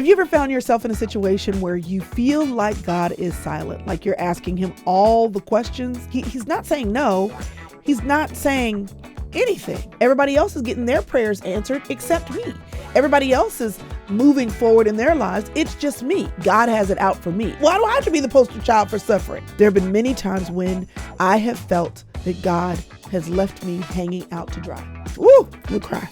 Have you ever found yourself in a situation where you feel like God is silent, like you're asking him all the questions? He's not saying no. He's not saying anything. Everybody else is getting their prayers answered except me. Everybody else is moving forward in their lives. It's just me. God has it out for me. Why do I have to be the poster child for suffering? There have been many times when I have felt that God has left me hanging out to dry. Woo, we'll cry.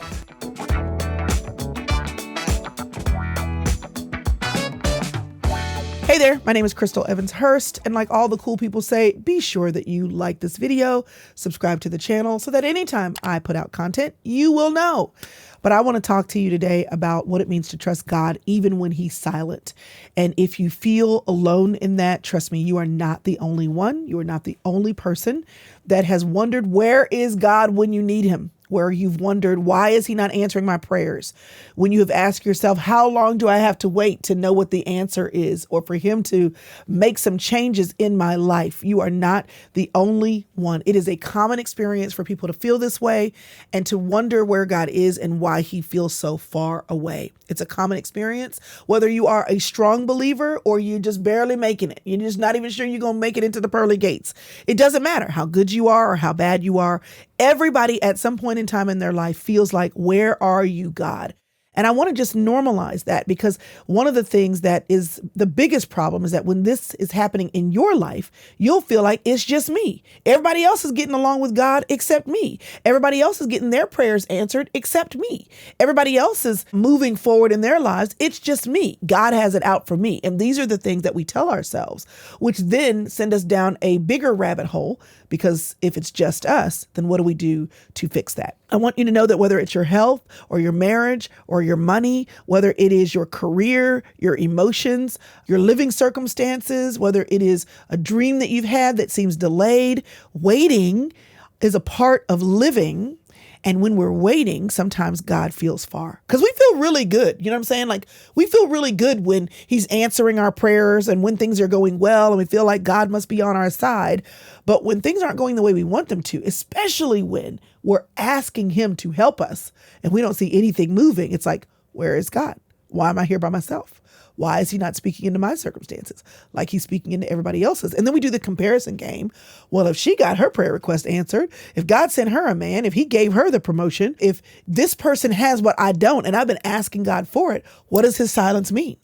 Hey there, my name is Chrystal Evans Hurst, and like all the cool people say, be sure that you like this video, subscribe to the channel so that anytime I put out content, you will know. But I want to talk to you today about what it means to trust God even when he's silent. And if you feel alone in that, trust me, you are not the only one. You are not the only person that has wondered, where is God when you need him? Where you've wondered, why is he not answering my prayers? When you have asked yourself, how long do I have to wait to know what the answer is, or for him to make some changes in my life? You are not the only one. It is a common experience for people to feel this way and to wonder where God is and why he feels so far away. It's a common experience, whether you are a strong believer or you're just barely making it. You're just not even sure you're going to make it into the pearly gates. It doesn't matter how good you are or how bad you are. Everybody at some point in time in their life feels like, where are you, God? And I want to just normalize that, because one of the things that is the biggest problem is that when this is happening in your life, you'll feel like it's just me. Everybody else is getting along with God except me. Everybody else is getting their prayers answered except me. Everybody else is moving forward in their lives. It's just me. God has it out for me. And these are the things that we tell ourselves, which then send us down a bigger rabbit hole, because if it's just us, then what do we do to fix that? I want you to know that whether it's your health or your marriage or your money, whether it is your career, your emotions, your living circumstances, whether it is a dream that you've had that seems delayed, waiting is a part of living. And when we're waiting, sometimes God feels far, because we feel really good. You know what I'm saying? Like, we feel really good when he's answering our prayers and when things are going well and we feel like God must be on our side. But when things aren't going the way we want them to, especially when we're asking him to help us and we don't see anything moving, it's like, where is God? Why am I here by myself? Why is he not speaking into my circumstances like he's speaking into everybody else's? And then we do the comparison game. Well, if she got her prayer request answered, if God sent her a man, if he gave her the promotion, if this person has what I don't, and I've been asking God for it, what does his silence mean?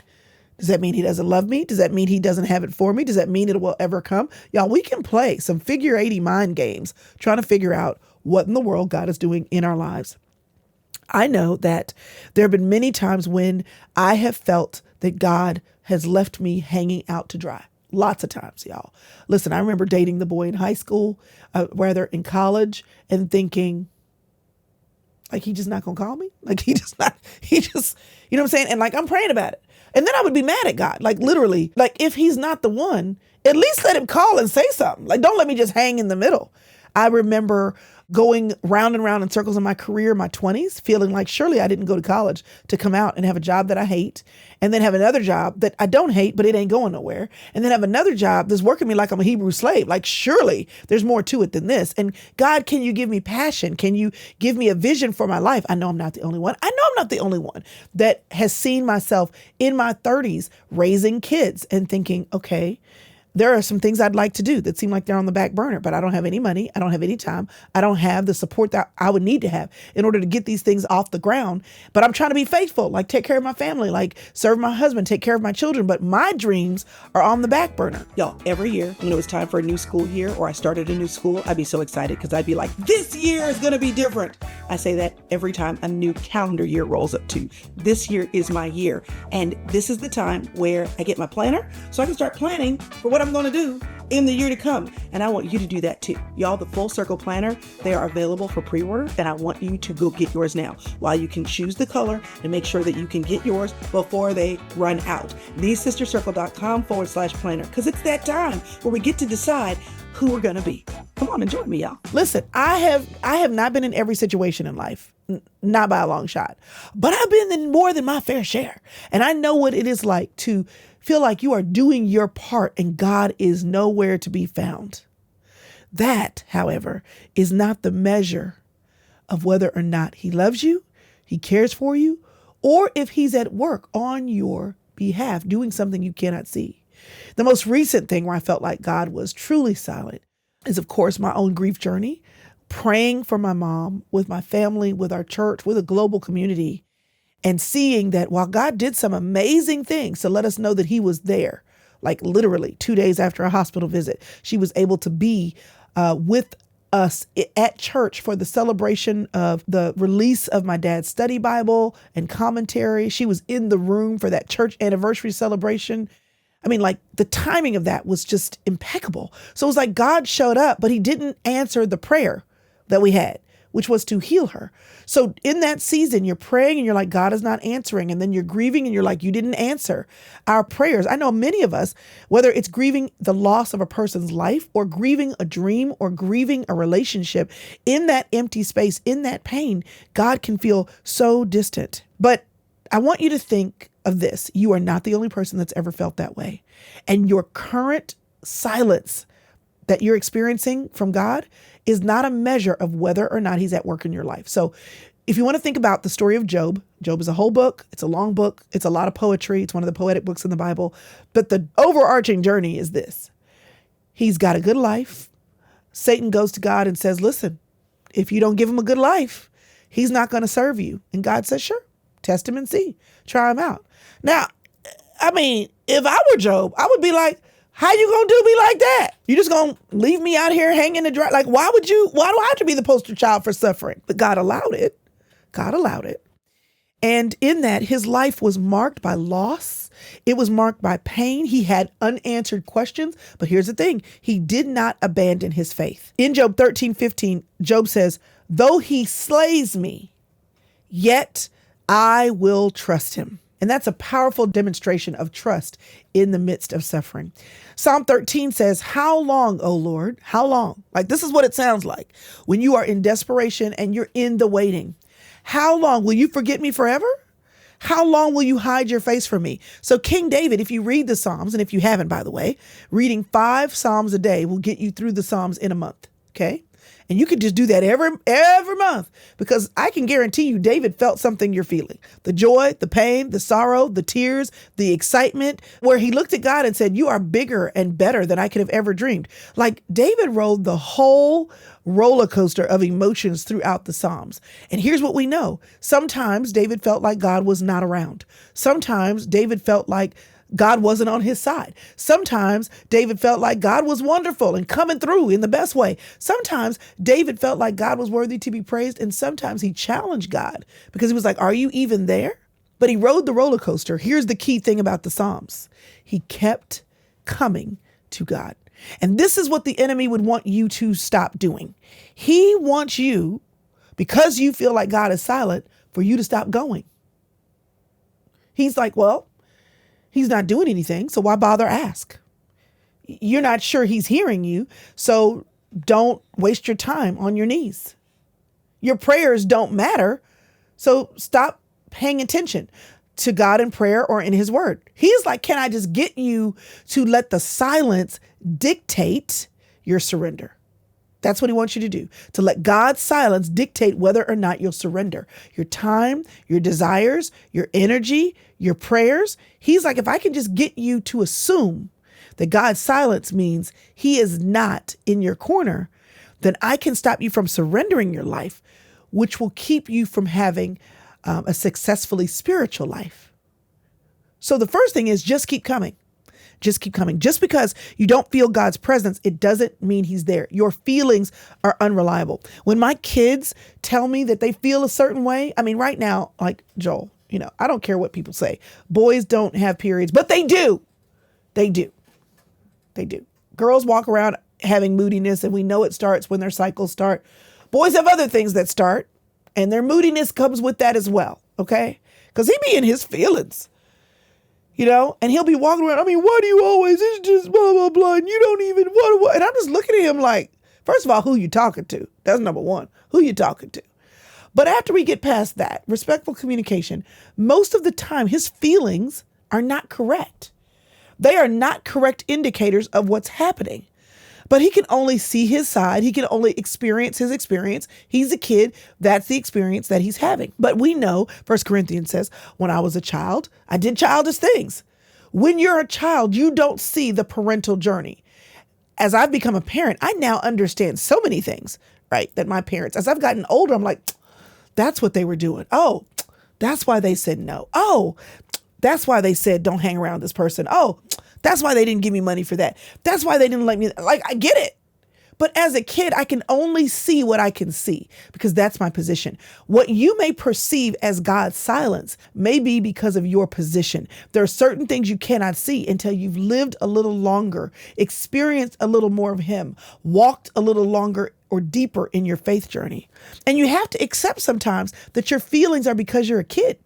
Does that mean he doesn't love me? Does that mean he doesn't have it for me? Does that mean it will ever come? Y'all, we can play some figure 80 mind games trying to figure out what in the world God is doing in our lives. I know that there have been many times when I have felt that God has left me hanging out to dry. Lots of times, y'all. Listen, I remember dating the boy in high school, rather in college, and thinking, like, he just not gonna call me? Like, you know what I'm saying? And like, I'm praying about it. And then I would be mad at God, like literally, like, if he's not the one, at least let him call and say something. Like, don't let me just hang in the middle. I remember going round and round in circles in my career, in my 20s, feeling like surely I didn't go to college to come out and have a job that I hate, and then have another job that I don't hate, but it ain't going nowhere, and then have another job that's working me like I'm a Hebrew slave. Like, surely there's more to it than this. And God, can you give me passion? Can you give me a vision for my life? I know I'm not the only one. I know I'm not the only one that has seen myself in my 30s raising kids and thinking, okay, there are some things I'd like to do that seem like they're on the back burner, but I don't have any money. I don't have any time. I don't have the support that I would need to have in order to get these things off the ground. But I'm trying to be faithful, like take care of my family, like serve my husband, take care of my children. But my dreams are on the back burner. Y'all, every year when it was time for a new school year or I started a new school, I'd be so excited because I'd be like, this year is going to be different. I say that every time a new calendar year rolls up to. This year is my year. And this is the time where I get my planner so I can start planning for what I'm going to do in the year to come. And I want you to do that too. Y'all, the Full Circle Planner, they are available for pre-order, and I want you to go get yours now while you can choose the color and make sure that you can get yours before they run out. TheSisterCircle.com/planner, because it's that time where we get to decide who we're going to be. Come on and join me, y'all. Listen, I have not been in every situation in life, not by a long shot, but I've been in more than my fair share. And I know what it is like to feel like you are doing your part and God is nowhere to be found. That, however, is not the measure of whether or not he loves you, he cares for you, or if he's at work on your behalf, doing something you cannot see. The most recent thing where I felt like God was truly silent is, of course, my own grief journey, praying for my mom with my family, with our church, with a global community, and seeing that while God did some amazing things to let us know that he was there, like literally 2 days after a hospital visit, she was able to be with us at church for the celebration of the release of my dad's study Bible and commentary. She was in the room for that church anniversary celebration. I mean, like the timing of that was just impeccable. So it was like God showed up, but he didn't answer the prayer that we had, which was to heal her. So in that season, you're praying and you're like, God is not answering. And then you're grieving and you're like, you didn't answer our prayers. I know many of us, whether it's grieving the loss of a person's life or grieving a dream or grieving a relationship, in that empty space, in that pain, God can feel so distant. But I want you to think of this. You are not the only person that's ever felt that way. And your current silence that you're experiencing from God is not a measure of whether or not he's at work in your life. So if you want to think about the story of Job, Job is a whole book. It's a long book. It's a lot of poetry. It's one of the poetic books in the Bible. But the overarching journey is this. He's got a good life. Satan goes to God and says, listen, if you don't give him a good life, he's not going to serve you. And God says, sure, test him and see. Try him out. Now, I mean, if I were Job, I would be like, how you gonna do me like that? You just gonna leave me out here hanging to dry? Like, why do I have to be the poster child for suffering? But God allowed it. God allowed it. And in that, his life was marked by loss. It was marked by pain. He had unanswered questions. But here's the thing. He did not abandon his faith. In Job 13:15, Job says, though he slays me, yet I will trust him. And that's a powerful demonstration of trust in the midst of suffering. Psalm 13 says, how long, O Lord? How long? Like, this is what it sounds like when you are in desperation and you're in the waiting. How long? Will you forget me forever? How long will you hide your face from me? So King David, if you read the Psalms, and if you haven't, by the way, reading 5 Psalms a day will get you through the Psalms in a month. Okay. And you could just do that every month, because I can guarantee you David felt something you're feeling. The joy, the pain, the sorrow, the tears, the excitement, where he looked at God and said, you are bigger and better than I could have ever dreamed. Like, David rode the whole roller coaster of emotions throughout the Psalms. And here's what we know. Sometimes David felt like God was not around. Sometimes David felt like God wasn't on his side. Sometimes David felt like God was wonderful and coming through in the best way. Sometimes David felt like God was worthy to be praised. And sometimes he challenged God because he was like, are you even there? But he rode the roller coaster. Here's the key thing about the Psalms. He kept coming to God. And this is what the enemy would want you to stop doing. He wants you, because you feel like God is silent, for you to stop going. He's like, well, he's not doing anything, so why bother ask? You're not sure he's hearing you, so don't waste your time on your knees. Your prayers don't matter, so stop paying attention to God in prayer or in his word. He's like, can I just get you to let the silence dictate your surrender? That's what he wants you to do, to let God's silence dictate whether or not you'll surrender your time, your desires, your energy, your prayers. He's like, if I can just get you to assume that God's silence means he is not in your corner, then I can stop you from surrendering your life, which will keep you from having a successfully spiritual life. So the first thing is just keep coming. Just keep coming. Just because you don't feel God's presence, it doesn't mean he's there. Your feelings are unreliable. When my kids tell me that they feel a certain way, I mean, right now, like Joel, I don't care what people say. Boys don't have periods, but they do. They do. They do. Girls walk around having moodiness, and we know it starts when their cycles start. Boys have other things that start, and their moodiness comes with that as well. Okay? Because he be in his feelings. And he'll be walking around. I mean, why do you always, it's just blah, blah, blah. And you don't even, what? And I'm just looking at him like, first of all, who you talking to? That's number one. Who you talking to? But after we get past that, respectful communication, most of the time, his feelings are not correct. They are not correct indicators of what's happening. But he can only see his side. He can only experience his experience. He's a kid. That's the experience that he's having. But we know, 1 Corinthians says, when I was a child, I did childish things. When you're a child, you don't see the parental journey. As I've become a parent, I now understand so many things, right? That my parents, as I've gotten older, I'm like, that's what they were doing. Oh, that's why they said no. Oh, that's why they said don't hang around this person. Oh, that's why they didn't give me money for that. That's why they didn't let me, like, I get it. But as a kid, I can only see what I can see because that's my position. What you may perceive as God's silence may be because of your position. There are certain things you cannot see until you've lived a little longer, experienced a little more of him, walked a little longer or deeper in your faith journey. And you have to accept sometimes that your feelings are because you're a kid.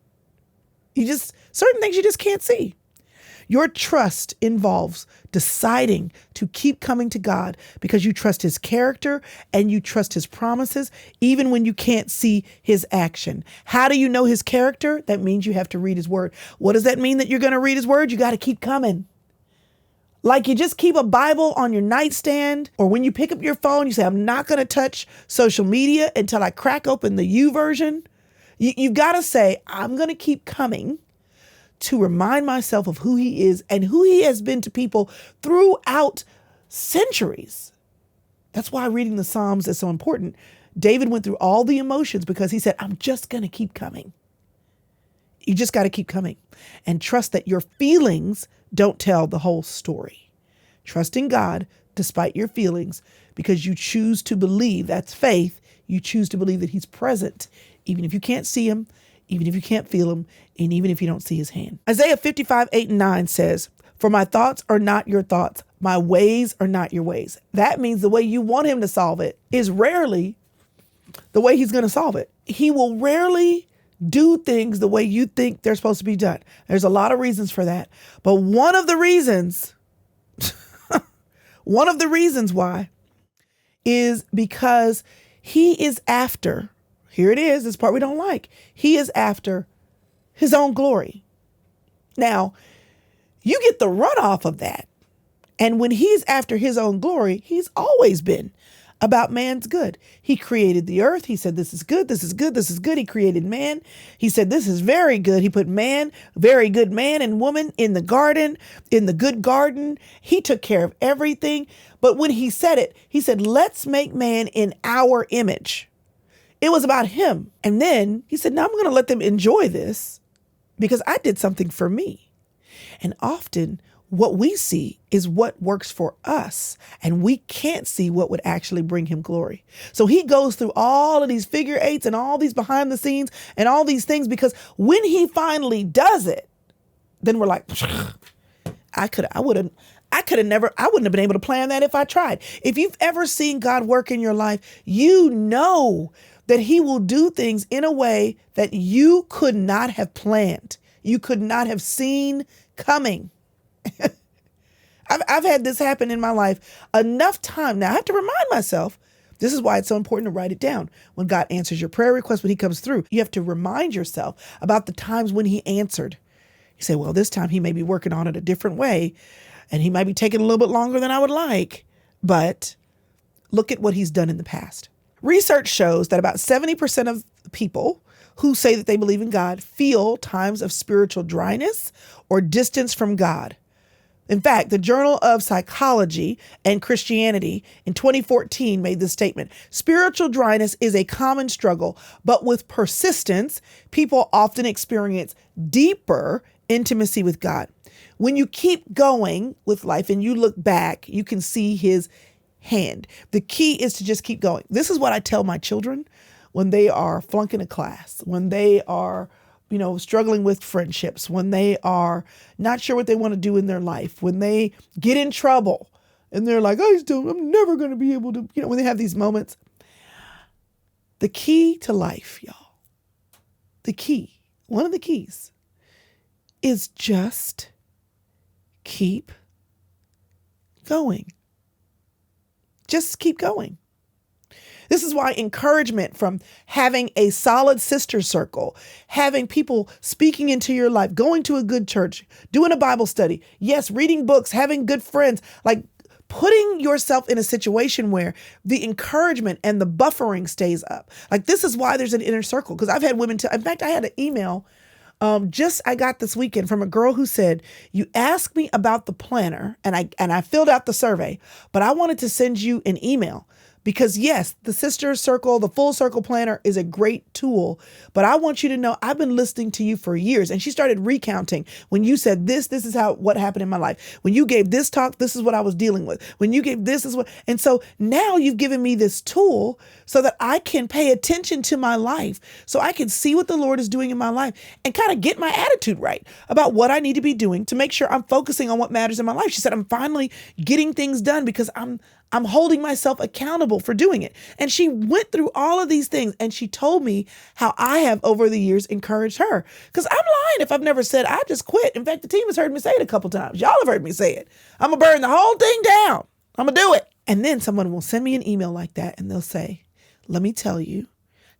Certain things you just can't see. Your trust involves deciding to keep coming to God because you trust his character and you trust his promises, even when you can't see his action. How do you know his character? That means you have to read his word. What does that mean that you're going to read his word? You got to keep coming. Like you just keep a Bible on your nightstand, or when you pick up your phone, you say, I'm not going to touch social media until I crack open the U version. You've got to say, I'm going to keep coming to remind myself of who he is and who he has been to people throughout centuries. That's why reading the Psalms is so important. David went through all the emotions because he said, I'm just going to keep coming. You just got to keep coming and trust that your feelings don't tell the whole story. Trust in God despite your feelings because you choose to believe. That's faith. You choose to believe that he's present, even if you can't see him, even if you can't feel him, and even if you don't see his hand. Isaiah 55:8-9 says, for my thoughts are not your thoughts. My ways are not your ways. That means the way you want him to solve it is rarely the way he's going to solve it. He will rarely do things the way you think they're supposed to be done. There's a lot of reasons for that. But one of the reasons why is because he is after, here it is, this part we don't like. He is after his own glory. Now, you get the runoff of that. And when he's after his own glory, he's always been about man's good. He created the earth. He said, this is good, this is good, this is good. He created man. He said, this is very good. He put man, very good man and woman in the garden, in the good garden. He took care of everything. But when he said it, he said, let's make man in our image. It was about him. And then he said, now I'm going to let them enjoy this because I did something for me. And often what we see is what works for us, and we can't see what would actually bring him glory. So he goes through all of these figure eights and all these behind the scenes and all these things, because when he finally does it, then we're like, I wouldn't have been able to plan that if I tried. If you've ever seen God work in your life, you know that he will do things in a way that you could not have planned. You could not have seen coming. I've had this happen in my life enough time. Now I have to remind myself, this is why it's so important to write it down. When God answers your prayer request, when he comes through, you have to remind yourself about the times when he answered. You say, well, this time he may be working on it a different way, and he might be taking a little bit longer than I would like, but look at what he's done in the past. Research shows that about 70% of people who say that they believe in God feel times of spiritual dryness or distance from God. In fact, the Journal of Psychology and Christianity in 2014 made this statement: spiritual dryness is a common struggle, but with persistence, people often experience deeper intimacy with God. When you keep going with life and you look back, you can see his hand. The key is to just keep going. This is what I tell my children when they are flunking a class, when they are struggling with friendships, when they are not sure what they want to do in their life, when they get in trouble and they're like, I'm never going to be able to, when they have these moments. The key to life, y'all, one of the keys is just keep going. Just keep going. This is why encouragement from having a solid sister circle, having people speaking into your life, going to a good church, doing a Bible study, yes, reading books, having good friends, like putting yourself in a situation where the encouragement and the buffering stays up. Like, this is why there's an inner circle. Because I've had women in fact, I had an email I got this weekend from a girl who said, you asked me about the planner and I filled out the survey, but I wanted to send you an email. Because yes, the Sister Circle, the Full Circle Planner is a great tool, but I want you to know I've been listening to you for years. And she started recounting when you said this is what happened in my life. When you gave this talk, this is what I was dealing with. When you gave this is what, and so now you've given me this tool so that I can pay attention to my life, so I can see what the Lord is doing in my life and kind of get my attitude right about what I need to be doing to make sure I'm focusing on what matters in my life. She said, I'm finally getting things done because I'm holding myself accountable for doing it. And she went through all of these things and she told me how I have over the years encouraged her. Because I'm lying if I've never said, I just quit. In fact, the team has heard me say it a couple times. Y'all have heard me say it. I'm going to burn the whole thing down. I'm going to do it. And then someone will send me an email like that and they'll say, let me tell you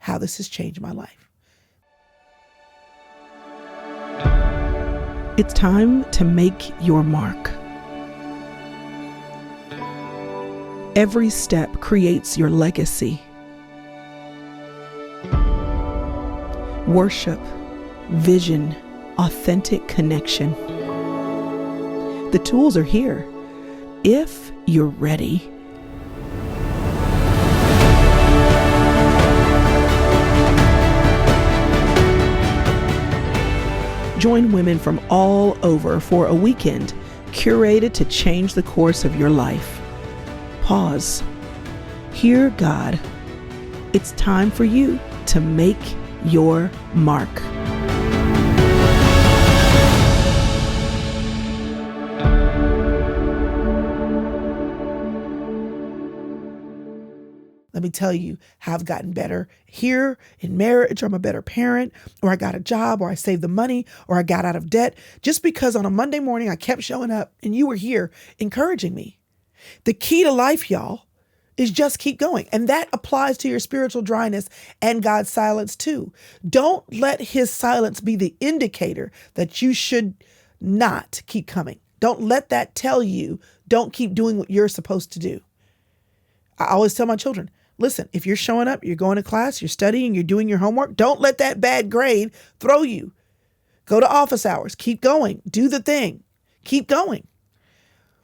how this has changed my life. It's time to make your mark. Every step creates your legacy. Worship, vision, authentic connection. The tools are here if you're ready. Join women from all over for a weekend curated to change the course of your life. Pause. Hear God. It's time for you to make your mark. Let me tell you how I've gotten better here in marriage, or I'm a better parent, or I got a job, or I saved the money, or I got out of debt, just because on a Monday morning I kept showing up and you were here encouraging me. The key to life, y'all, is just keep going. And that applies to your spiritual dryness and God's silence too. Don't let his silence be the indicator that you should not keep coming. Don't let that tell you don't keep doing what you're supposed to do. I always tell my children, listen, if you're showing up, you're going to class, you're studying, you're doing your homework, don't let that bad grade throw you. Go to office hours, keep going, do the thing, keep going.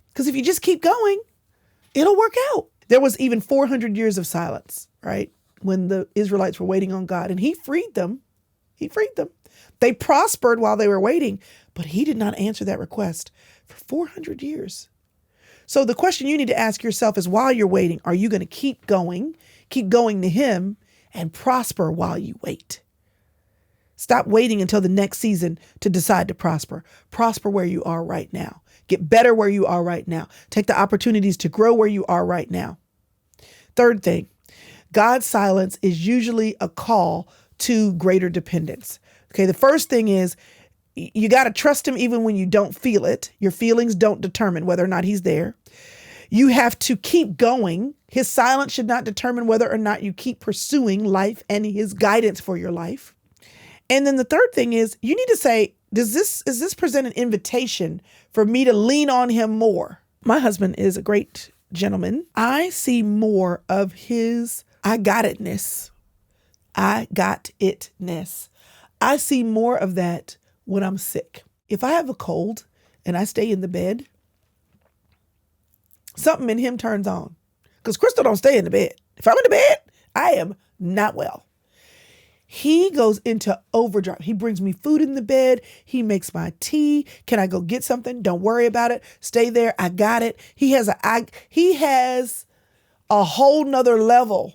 Because if you just keep going, it'll work out. There was even 400 years of silence, right? When the Israelites were waiting on God, and he freed them. He freed them. They prospered while they were waiting, but he did not answer that request for 400 years. So the question you need to ask yourself is, while you're waiting, are you going to keep going to him and prosper while you wait? Stop waiting until the next season to decide to prosper. Prosper where you are right now. Get better where you are right now. Take the opportunities to grow where you are right now. Third thing, God's silence is usually a call to greater dependence. Okay, the first thing is you got to trust him even when you don't feel it. Your feelings don't determine whether or not he's there. You have to keep going. His silence should not determine whether or not you keep pursuing life and his guidance for your life. And then the third thing is you need to say, is this present an invitation for me to lean on him more? My husband is a great gentleman. I see more of his I got itness. I see more of that when I'm sick. If I have a cold and I stay in the bed, something in him turns on. Because Chrystal don't stay in the bed. If I'm in the bed, I am not well. He goes into overdrive. He brings me food in the bed. He makes my tea. Can I go get something? Don't worry about it. Stay there. I got it. He has a whole nother level.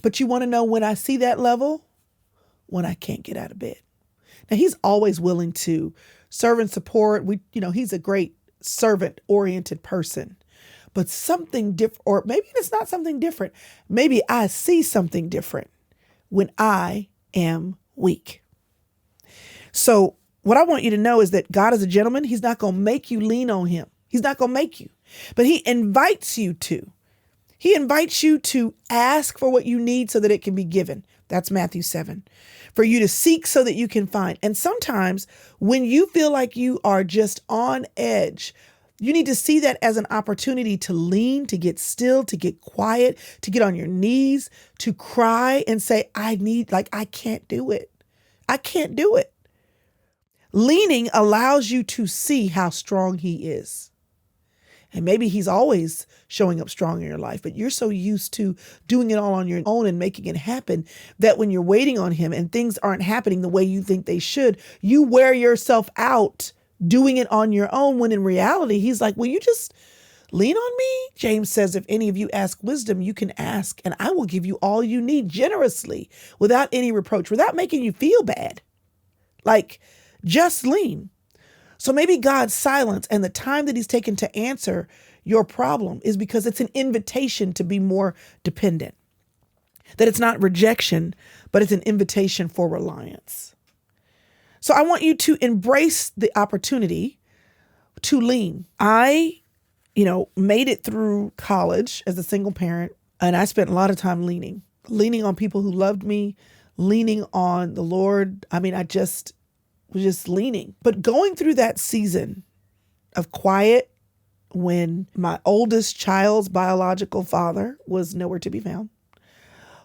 But you want to know when I see that level? When I can't get out of bed. Now, he's always willing to serve and support. He's a great servant-oriented person. But something different, or maybe it's not something different. Maybe I see something different when I am weak. So what I want you to know is that God is a gentleman. He's not going to make you lean on him. He's not going to make you, but he invites you to. He invites you to ask for what you need so that it can be given. That's Matthew 7. For you to seek so that you can find. And sometimes when you feel like you are just on edge, You need to see that as an opportunity to lean, to get still, to get quiet, to get on your knees, to cry and say, I can't do it. I can't do it. Leaning allows you to see how strong he is. And maybe he's always showing up strong in your life, but you're so used to doing it all on your own and making it happen that when you're waiting on him and things aren't happening the way you think they should, you wear yourself out doing it on your own, when in reality, he's like, will you just lean on me? James says, if any of you ask wisdom, you can ask, and I will give you all you need generously, without any reproach, without making you feel bad. Like, just lean. So maybe God's silence and the time that he's taken to answer your problem is because it's an invitation to be more dependent. That it's not rejection, but it's an invitation for reliance. So I want you to embrace the opportunity to lean. I, made it through college as a single parent, and I spent a lot of time leaning on people who loved me, leaning on the Lord. I was just leaning. But going through that season of quiet when my oldest child's biological father was nowhere to be found,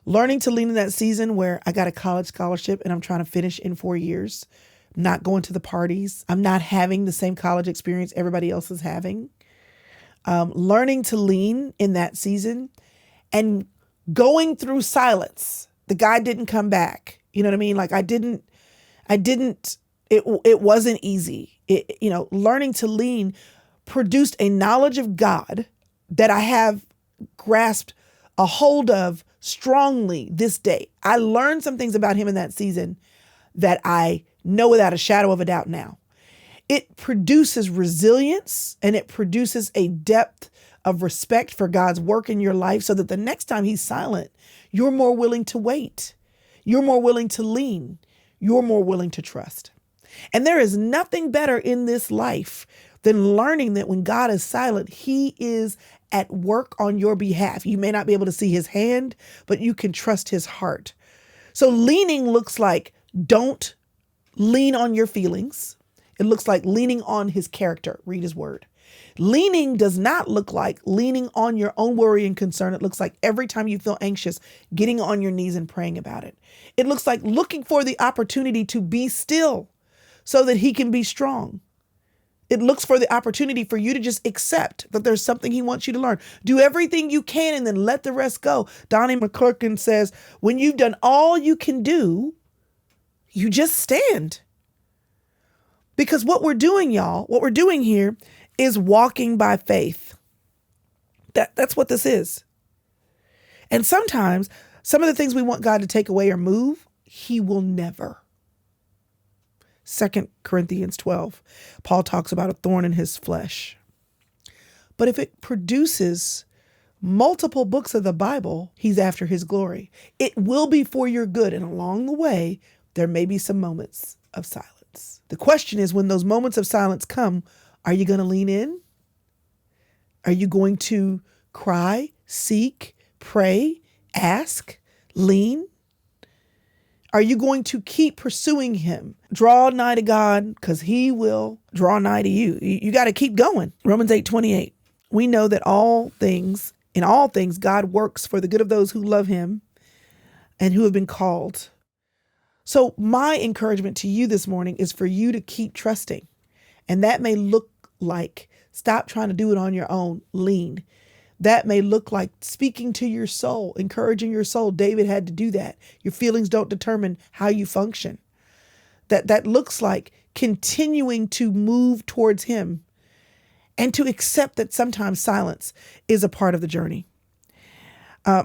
learning to lean in that season where I got a college scholarship and I'm trying to finish in 4 years, not going to the parties. I'm not having the same college experience everybody else is having. Learning to lean in that season and going through silence. The guy didn't come back. You know what I mean? Like it wasn't easy. Learning to lean produced a knowledge of God that I have grasped a hold of strongly this day. I learned some things about him in that season that I know without a shadow of a doubt now. It produces resilience and it produces a depth of respect for God's work in your life so that the next time he's silent, you're more willing to wait. You're more willing to lean. You're more willing to trust. And there is nothing better in this life than learning that when God is silent, he is at work on your behalf. You may not be able to see his hand, but you can trust his heart. So leaning looks like don't lean on your feelings. It looks like leaning on his character. Read his word. Leaning does not look like leaning on your own worry and concern. It looks like every time you feel anxious, getting on your knees and praying about it. It looks like looking for the opportunity to be still so that he can be strong. It looks for the opportunity for you to just accept that there's something he wants you to learn. Do everything you can and then let the rest go. Donnie McClurkin says, when you've done all you can do, you just stand. Because what we're doing, y'all, what we're doing here is walking by faith. That's what this is. And sometimes some of the things we want God to take away or move, he will never. 2 Corinthians 12, Paul talks about a thorn in his flesh. But if it produces multiple books of the Bible, he's after his glory. It will be for your good. And along the way, there may be some moments of silence. The question is, when those moments of silence come, are you going to lean in? Are you going to cry, seek, pray, ask, lean? Are you going to keep pursuing him? Draw nigh to God because he will draw nigh to you. You got to keep going. Romans 8:28. We know that in all things, God works for the good of those who love him and who have been called. So my encouragement to you this morning is for you to keep trusting. And that may look like stop trying to do it on your own, lean. That may look like speaking to your soul, encouraging your soul. David had to do that. Your feelings don't determine how you function. That looks like continuing to move towards him and to accept that sometimes silence is a part of the journey.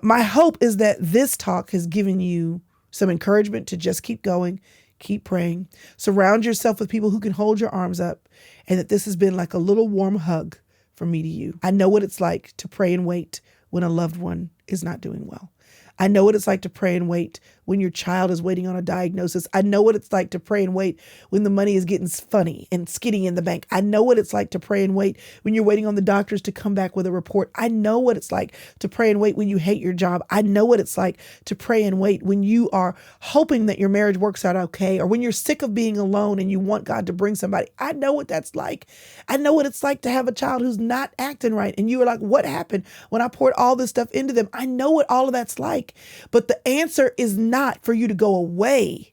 My hope is that this talk has given you some encouragement to just keep going, keep praying, surround yourself with people who can hold your arms up, and that this has been like a little warm hug from me to you. I know what it's like to pray and wait when a loved one is not doing well. I know what it's like to pray and wait when your child is waiting on a diagnosis. I know what it's like to pray and wait when the money is getting funny and skinny in the bank. I know what it's like to pray and wait when you're waiting on the doctors to come back with a report. I know what it's like to pray and wait when you hate your job. I know what it's like to pray and wait when you are hoping that your marriage works out okay, or when you're sick of being alone and you want God to bring somebody. I know what that's like. I know what it's like to have a child who's not acting right. And you are like, what happened when I poured all this stuff into them? I know what all of that's like. But the answer is not for you to go away,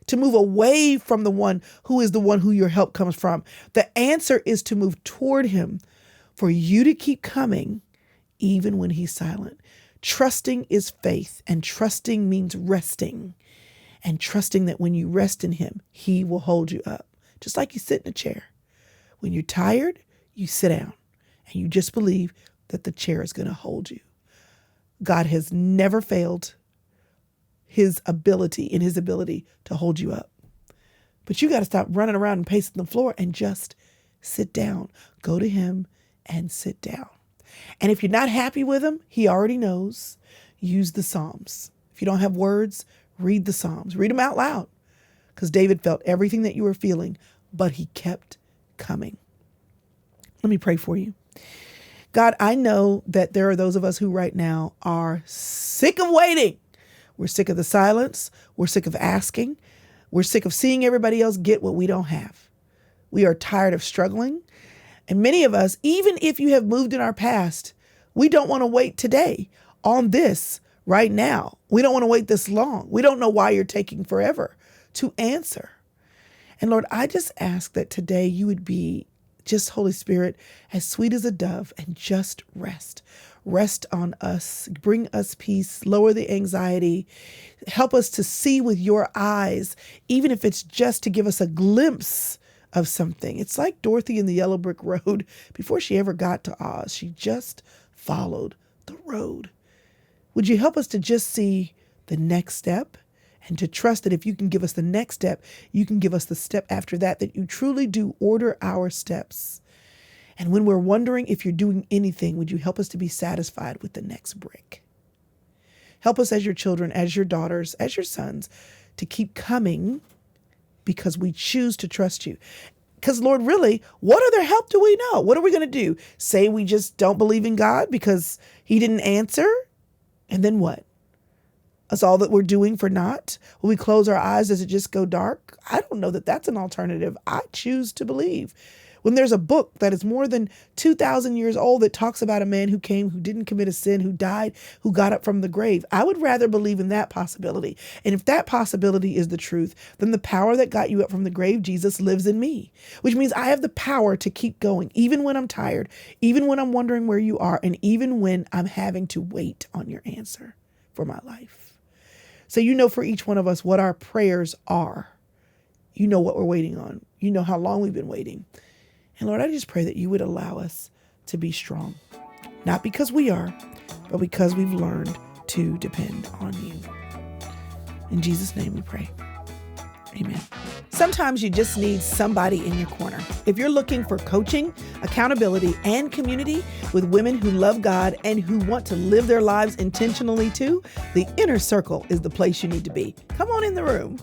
to move away from the one who is the one who your help comes from. The answer is to move toward him, for you to keep coming even when he's silent. Trusting is faith, and trusting means resting, and trusting that when you rest in him, he will hold you up. Just like you sit in a chair. When you're tired, you sit down and you just believe that the chair is going to hold you. God has never failed his ability to hold you up. But you got to stop running around and pacing the floor and just sit down. Go to him and sit down. And if you're not happy with him, he already knows. Use the Psalms. If you don't have words, read the Psalms. Read them out loud. Because David felt everything that you were feeling, but he kept coming. Let me pray for you. God, I know that there are those of us who right now are sick of waiting. We're sick of the silence. We're sick of asking. We're sick of seeing everybody else get what we don't have. We are tired of struggling. And many of us, even if you have moved in our past, we don't want to wait today on this right now. We don't want to wait this long. We don't know why you're taking forever to answer. And Lord, I just ask that today you would be just, Holy Spirit, as sweet as a dove, and just rest. Rest on us, bring us peace, lower the anxiety, help us to see with your eyes, even if it's just to give us a glimpse of something. It's like Dorothy in the Yellow Brick Road. Before she ever got to Oz, she just followed the road. Would you help us to just see the next step, and to trust that if you can give us the next step, you can give us the step after that, that you truly do order our steps. And when we're wondering if you're doing anything, would you help us to be satisfied with the next brick? Help us as your children, as your daughters, as your sons, to keep coming because we choose to trust you. Because Lord, really, what other help do we know? What are we going to do? Say we just don't believe in God because he didn't answer? And then what? That's all that we're doing for naught? When we close our eyes, does it just go dark? I don't know that that's an alternative. I choose to believe. When there's a book that is more than 2,000 years old that talks about a man who came, who didn't commit a sin, who died, who got up from the grave, I would rather believe in that possibility. And if that possibility is the truth, then the power that got you up from the grave, Jesus, lives in me, which means I have the power to keep going, even when I'm tired, even when I'm wondering where you are, and even when I'm having to wait on your answer for my life. So you know for each one of us what our prayers are. You know what we're waiting on. You know how long we've been waiting. And Lord, I just pray that you would allow us to be strong, not because we are, but because we've learned to depend on you. In Jesus' name we pray. Amen. Sometimes you just need somebody in your corner. If you're looking for coaching, accountability, and community with women who love God and who want to live their lives intentionally too, the Inner Circle is the place you need to be. Come on in the room.